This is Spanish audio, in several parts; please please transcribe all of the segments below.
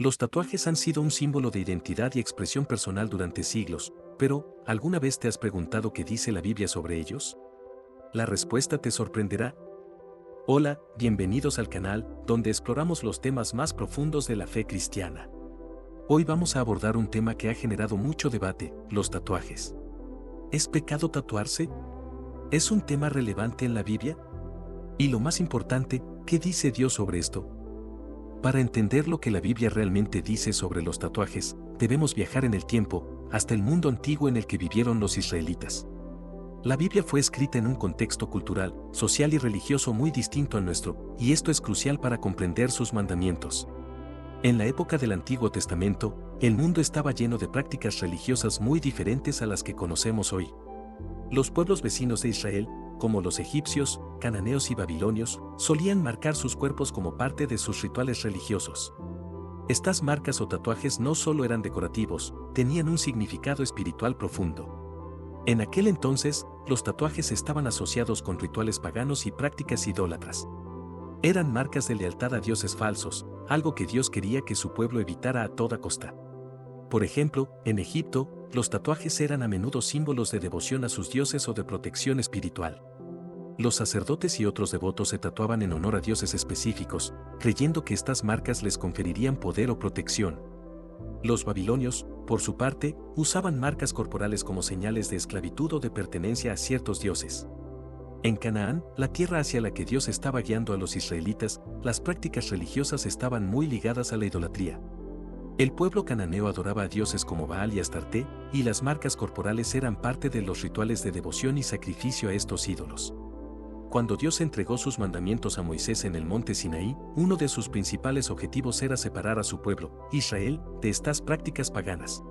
Los tatuajes han sido un símbolo de identidad y expresión personal durante siglos, pero, ¿alguna vez te has preguntado qué dice la Biblia sobre ellos? La respuesta te sorprenderá. Hola, bienvenidos al canal, donde exploramos los temas más profundos de la fe cristiana. Hoy vamos a abordar un tema que ha generado mucho debate, los tatuajes. ¿Es pecado tatuarse? ¿Es un tema relevante en la Biblia? Y lo más importante, ¿qué dice Dios sobre esto? Para entender lo que la Biblia realmente dice sobre los tatuajes, debemos viajar en el tiempo, hasta el mundo antiguo en el que vivieron los israelitas. La Biblia fue escrita en un contexto cultural, social y religioso muy distinto al nuestro, y esto es crucial para comprender sus mandamientos. En la época del Antiguo Testamento, el mundo estaba lleno de prácticas religiosas muy diferentes a las que conocemos hoy. Los pueblos vecinos de Israel, como los egipcios, cananeos y babilonios, solían marcar sus cuerpos como parte de sus rituales religiosos. Estas marcas o tatuajes no solo eran decorativos, tenían un significado espiritual profundo. En aquel entonces, los tatuajes estaban asociados con rituales paganos y prácticas idólatras. Eran marcas de lealtad a dioses falsos, algo que Dios quería que su pueblo evitara a toda costa. Por ejemplo, en Egipto, los tatuajes eran a menudo símbolos de devoción a sus dioses o de protección espiritual. Los sacerdotes y otros devotos se tatuaban en honor a dioses específicos, creyendo que estas marcas les conferirían poder o protección. Los babilonios, por su parte, usaban marcas corporales como señales de esclavitud o de pertenencia a ciertos dioses. En Canaán, la tierra hacia la que Dios estaba guiando a los israelitas, las prácticas religiosas estaban muy ligadas a la idolatría. El pueblo cananeo adoraba a dioses como Baal y Astarte, y las marcas corporales eran parte de los rituales de devoción y sacrificio a estos ídolos. Cuando Dios entregó sus mandamientos a Moisés en el monte Sinaí, uno de sus principales objetivos era separar a su pueblo, Israel, de estas prácticas paganas.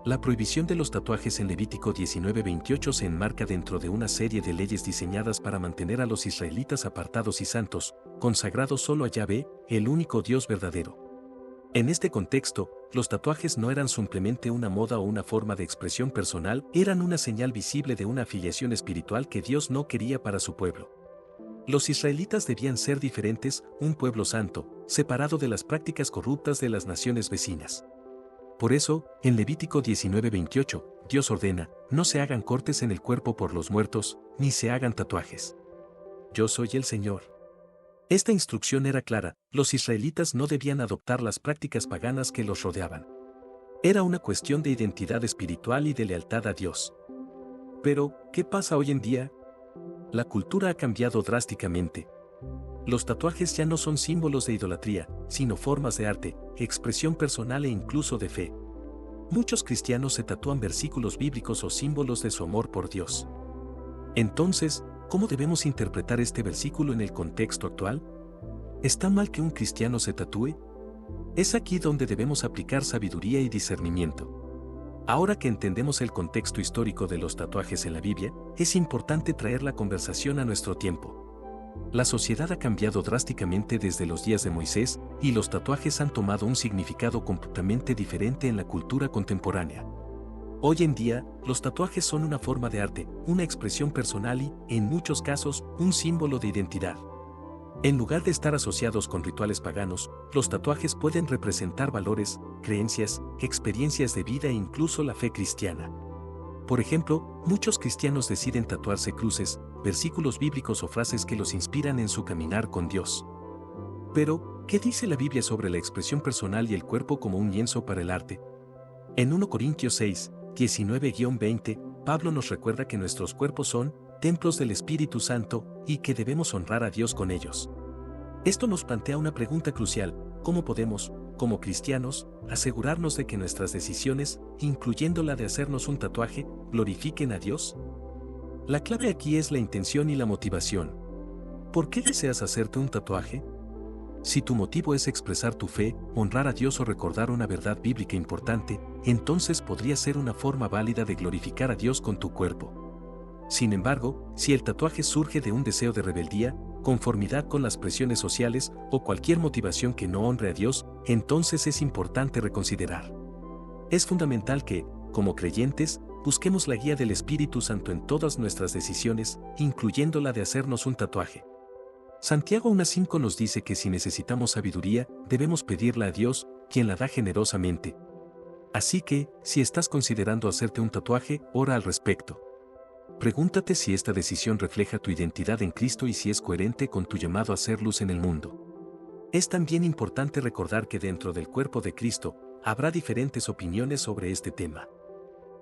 La prohibición de los tatuajes en Levítico 19:28 se enmarca dentro de una serie de leyes diseñadas para mantener a los israelitas apartados y santos, consagrados solo a Yahvé, el único Dios verdadero. En este contexto, los tatuajes no eran simplemente una moda o una forma de expresión personal, eran una señal visible de una afiliación espiritual que Dios no quería para su pueblo. Los israelitas debían ser diferentes, un pueblo santo, separado de las prácticas corruptas de las naciones vecinas. Por eso, en Levítico 19:28, Dios ordena, no se hagan cortes en el cuerpo por los muertos, ni se hagan tatuajes. Yo soy el Señor. Esta instrucción era clara, los israelitas no debían adoptar las prácticas paganas que los rodeaban. Era una cuestión de identidad espiritual y de lealtad a Dios. Pero, ¿qué pasa hoy en día? La cultura ha cambiado drásticamente. Los tatuajes ya no son símbolos de idolatría, sino formas de arte, expresión personal e incluso de fe. Muchos cristianos se tatúan versículos bíblicos o símbolos de su amor por Dios. Entonces, ¿cómo debemos interpretar este versículo en el contexto actual? ¿Está mal que un cristiano se tatúe? Es aquí donde debemos aplicar sabiduría y discernimiento. Ahora que entendemos el contexto histórico de los tatuajes en la Biblia, es importante traer la conversación a nuestro tiempo. La sociedad ha cambiado drásticamente desde los días de Moisés, y los tatuajes han tomado un significado completamente diferente en la cultura contemporánea. Hoy en día, los tatuajes son una forma de arte, una expresión personal y, en muchos casos, un símbolo de identidad. En lugar de estar asociados con rituales paganos, los tatuajes pueden representar valores, creencias, experiencias de vida e incluso la fe cristiana. Por ejemplo, muchos cristianos deciden tatuarse cruces, versículos bíblicos o frases que los inspiran en su caminar con Dios. Pero, ¿qué dice la Biblia sobre la expresión personal y el cuerpo como un lienzo para el arte? En 1 Corintios 6, 19-20, Pablo nos recuerda que nuestros cuerpos son templos del Espíritu Santo y que debemos honrar a Dios con ellos. Esto nos plantea una pregunta crucial: ¿cómo podemos, como cristianos, asegurarnos de que nuestras decisiones, incluyendo la de hacernos un tatuaje, glorifiquen a Dios? La clave aquí es la intención y la motivación. ¿Por qué deseas hacerte un tatuaje? Si tu motivo es expresar tu fe, honrar a Dios o recordar una verdad bíblica importante, entonces podría ser una forma válida de glorificar a Dios con tu cuerpo. Sin embargo, si el tatuaje surge de un deseo de rebeldía, conformidad con las presiones sociales o cualquier motivación que no honre a Dios, entonces es importante reconsiderar. Es fundamental que, como creyentes, busquemos la guía del Espíritu Santo en todas nuestras decisiones, incluyendo la de hacernos un tatuaje. Santiago 1:5 nos dice que si necesitamos sabiduría, debemos pedirla a Dios, quien la da generosamente. Así que, si estás considerando hacerte un tatuaje, ora al respecto. Pregúntate si esta decisión refleja tu identidad en Cristo y si es coherente con tu llamado a ser luz en el mundo. Es también importante recordar que dentro del cuerpo de Cristo, habrá diferentes opiniones sobre este tema.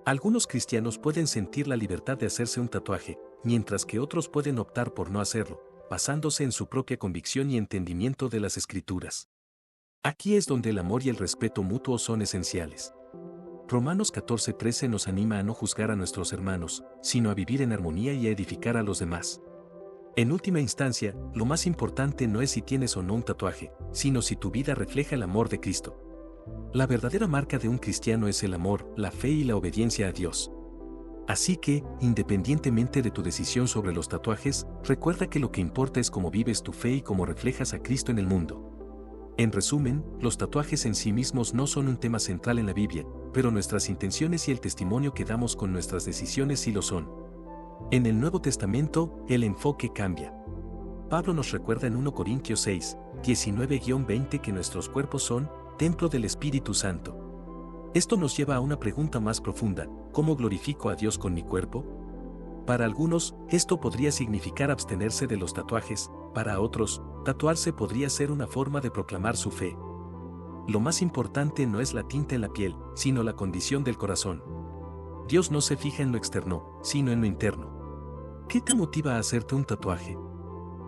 Algunos cristianos pueden sentir la libertad de hacerse un tatuaje, mientras que otros pueden optar por no hacerlo, basándose en su propia convicción y entendimiento de las Escrituras. Aquí es donde el amor y el respeto mutuo son esenciales. Romanos 14:13 nos anima a no juzgar a nuestros hermanos, sino a vivir en armonía y a edificar a los demás. En última instancia, lo más importante no es si tienes o no un tatuaje, sino si tu vida refleja el amor de Cristo. La verdadera marca de un cristiano es el amor, la fe y la obediencia a Dios. Así que, independientemente de tu decisión sobre los tatuajes, recuerda que lo que importa es cómo vives tu fe y cómo reflejas a Cristo en el mundo. En resumen, los tatuajes en sí mismos no son un tema central en la Biblia, pero nuestras intenciones y el testimonio que damos con nuestras decisiones sí lo son. En el Nuevo Testamento, el enfoque cambia. Pablo nos recuerda en 1 Corintios 6, 19-20 que nuestros cuerpos son templo del Espíritu Santo. Esto nos lleva a una pregunta más profunda: ¿cómo glorifico a Dios con mi cuerpo? Para algunos, esto podría significar abstenerse de los tatuajes, para otros, tatuarse podría ser una forma de proclamar su fe. Lo más importante no es la tinta en la piel, sino la condición del corazón. Dios no se fija en lo externo, sino en lo interno. ¿Qué te motiva a hacerte un tatuaje?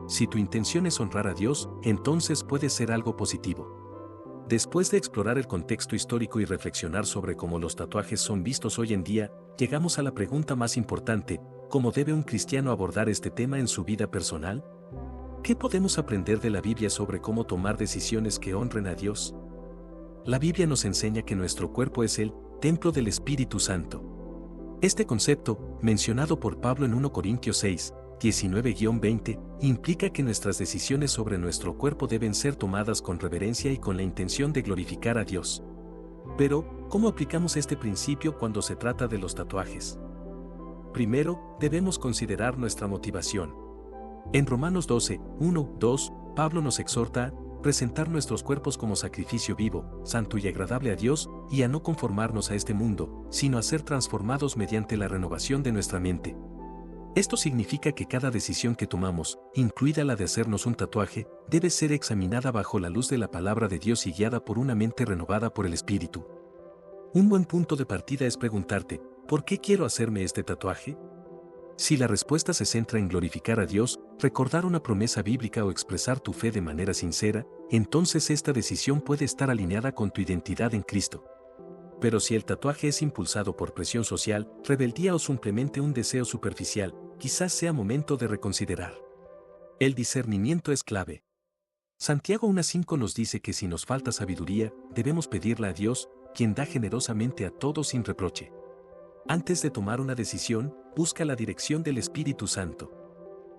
Si tu intención es honrar a Dios, entonces puede ser algo positivo. Después de explorar el contexto histórico y reflexionar sobre cómo los tatuajes son vistos hoy en día, llegamos a la pregunta más importante: ¿cómo debe un cristiano abordar este tema en su vida personal? ¿Qué podemos aprender de la Biblia sobre cómo tomar decisiones que honren a Dios? La Biblia nos enseña que nuestro cuerpo es el templo del Espíritu Santo. Este concepto, mencionado por Pablo en 1 Corintios 6, 19-20, implica que nuestras decisiones sobre nuestro cuerpo deben ser tomadas con reverencia y con la intención de glorificar a Dios. Pero, ¿cómo aplicamos este principio cuando se trata de los tatuajes? Primero, debemos considerar nuestra motivación. En Romanos 12, 1-2, Pablo nos exhorta a presentar nuestros cuerpos como sacrificio vivo, santo y agradable a Dios, y a no conformarnos a este mundo, sino a ser transformados mediante la renovación de nuestra mente. Esto significa que cada decisión que tomamos, incluida la de hacernos un tatuaje, debe ser examinada bajo la luz de la palabra de Dios y guiada por una mente renovada por el Espíritu. Un buen punto de partida es preguntarte: ¿por qué quiero hacerme este tatuaje? Si la respuesta se centra en glorificar a Dios, recordar una promesa bíblica o expresar tu fe de manera sincera, entonces esta decisión puede estar alineada con tu identidad en Cristo. Pero si el tatuaje es impulsado por presión social, rebeldía o simplemente un deseo superficial, quizás sea momento de reconsiderar. El discernimiento es clave. Santiago 1:5 nos dice que si nos falta sabiduría, debemos pedirla a Dios, quien da generosamente a todos sin reproche. Antes de tomar una decisión, busca la dirección del Espíritu Santo.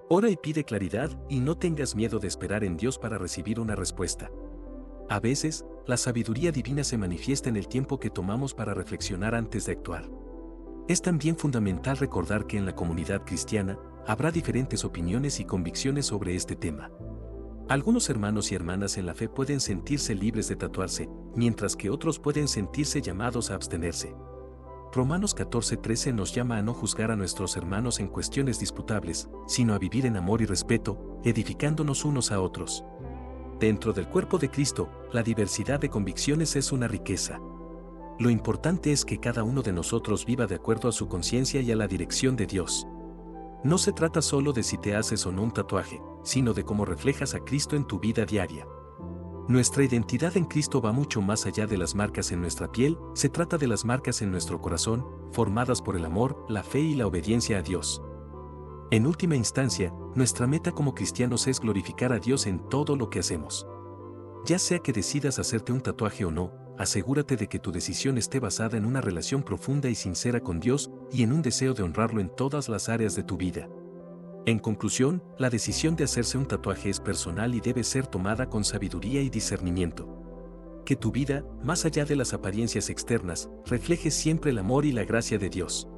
Ora y pide claridad, y no tengas miedo de esperar en Dios para recibir una respuesta. A veces, la sabiduría divina se manifiesta en el tiempo que tomamos para reflexionar antes de actuar. Es también fundamental recordar que en la comunidad cristiana, habrá diferentes opiniones y convicciones sobre este tema. Algunos hermanos y hermanas en la fe pueden sentirse libres de tatuarse, mientras que otros pueden sentirse llamados a abstenerse. Romanos 14:13 nos llama a no juzgar a nuestros hermanos en cuestiones disputables, sino a vivir en amor y respeto, edificándonos unos a otros. Dentro del cuerpo de Cristo, la diversidad de convicciones es una riqueza. Lo importante es que cada uno de nosotros viva de acuerdo a su conciencia y a la dirección de Dios. No se trata solo de si te haces o no un tatuaje, sino de cómo reflejas a Cristo en tu vida diaria. Nuestra identidad en Cristo va mucho más allá de las marcas en nuestra piel, se trata de las marcas en nuestro corazón, formadas por el amor, la fe y la obediencia a Dios. En última instancia, nuestra meta como cristianos es glorificar a Dios en todo lo que hacemos. Ya sea que decidas hacerte un tatuaje o no, asegúrate de que tu decisión esté basada en una relación profunda y sincera con Dios y en un deseo de honrarlo en todas las áreas de tu vida. En conclusión, la decisión de hacerse un tatuaje es personal y debe ser tomada con sabiduría y discernimiento. Que tu vida, más allá de las apariencias externas, refleje siempre el amor y la gracia de Dios.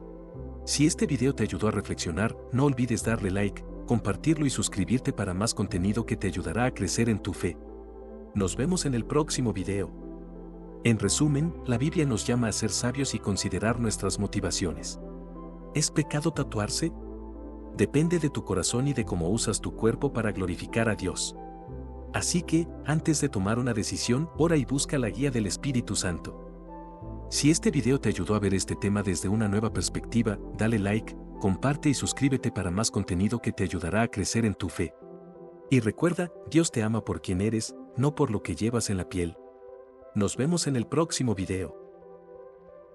Si este video te ayudó a reflexionar, no olvides darle like, compartirlo y suscribirte para más contenido que te ayudará a crecer en tu fe. Nos vemos en el próximo video. En resumen, la Biblia nos llama a ser sabios y considerar nuestras motivaciones. ¿Es pecado tatuarse? Depende de tu corazón y de cómo usas tu cuerpo para glorificar a Dios. Así que, antes de tomar una decisión, ora y busca la guía del Espíritu Santo. Si este video te ayudó a ver este tema desde una nueva perspectiva, dale like, comparte y suscríbete para más contenido que te ayudará a crecer en tu fe. Y recuerda, Dios te ama por quien eres, no por lo que llevas en la piel. Nos vemos en el próximo video.